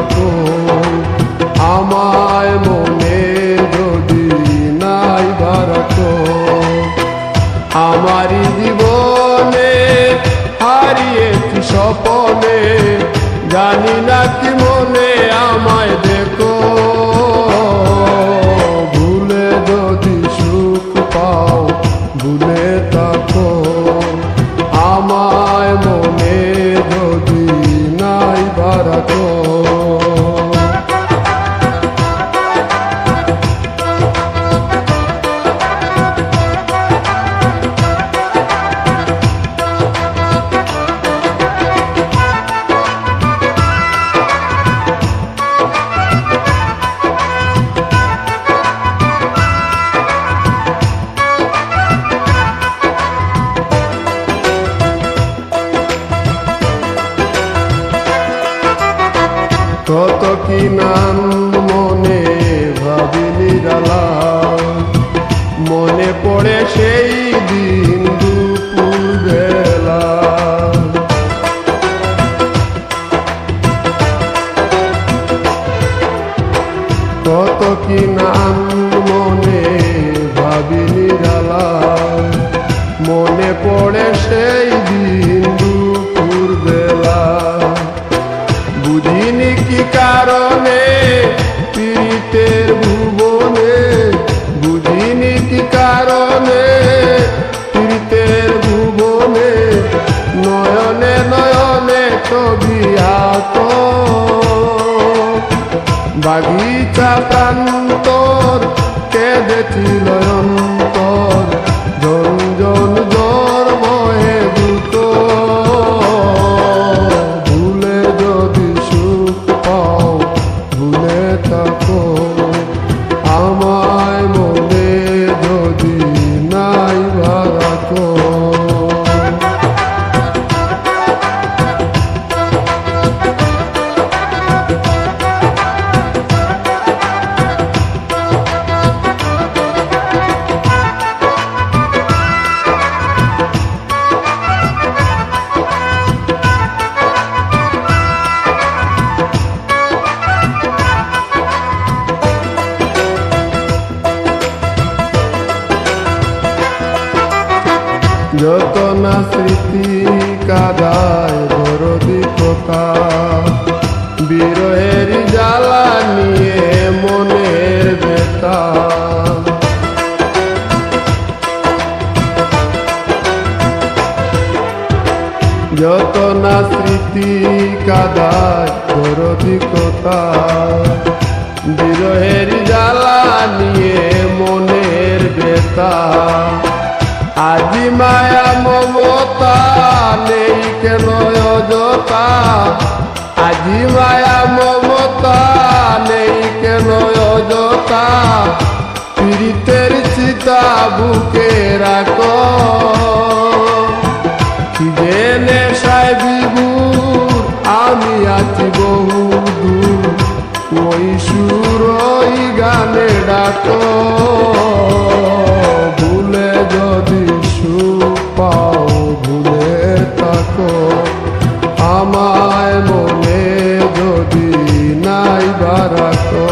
রাখো, আমায় মনে যদি নাই রাখো। আমারই জীবনে হারিয়েছি স্বপনে, জানি না কি মনে আমায় দেখো। ভুলে যদি সুখ পাও ভুলে থাকো, আমায় মনে যদি নাই রাখো। কত কি নাম মনে ভাবি নিরালা, মনে পড়ে সেই দিন দুপুর বেলা। কত কি নাম মনে ভাবি নিরালা, মনে পড়ে সেই দিন দুপুর বেলা। বুঝিনি কি কারণে পীড়িতের ভুবনে, বুঝিনি কি কারণে পীড়িতের ভুবনে, নয়নে নয়নে ছবি আঁকো। বাগিচা প্রান্তর কেঁদেছিল অন্তর, ঝনঝন জ্বর বহে দ্রুত। ভুলে যদি সুখ পাও ভুলে থাকো, আমায় মনে যদি নাই রাখো। যত না স্মৃতি কাদায় দরদি কথা, বিরহের জ্বালা নিয়ে মনের ব্যথা। যত না স্মৃতি কাদায় দরদি কথা, বিরহের জ্বালা নিয়ে মনের ব্যথা। আজি মায়া মমতা নেই কেন অযথা, আজি মায়া মমতা নেই কেন অযথা। পীড়িতের চিতা বুকে রাখো, যে নেশায় বিভোর আমি আছি বহু দূর, ওই সুর ওই গানে ডাকো। ভুলে যদি সুখ পাও ভুলে থাকো, আমায় মনে যদি নাই রাখো।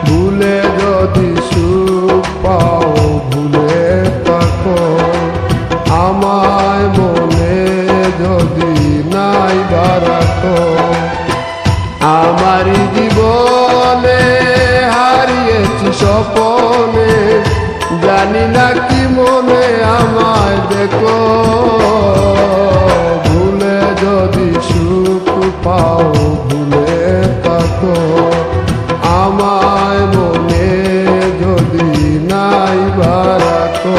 ভুলে যদি সুখ পাও ভুলে থাকো, আমায় মনে যদি নাই রাখো। আমারই জীবনে হারিয়েছি স্বপনে, জানি না কি মনে আমায় দেখো। ভুলে যদি সুখ পাও ভুলে থাকো, আমায় মনে যদি নাই রাখো।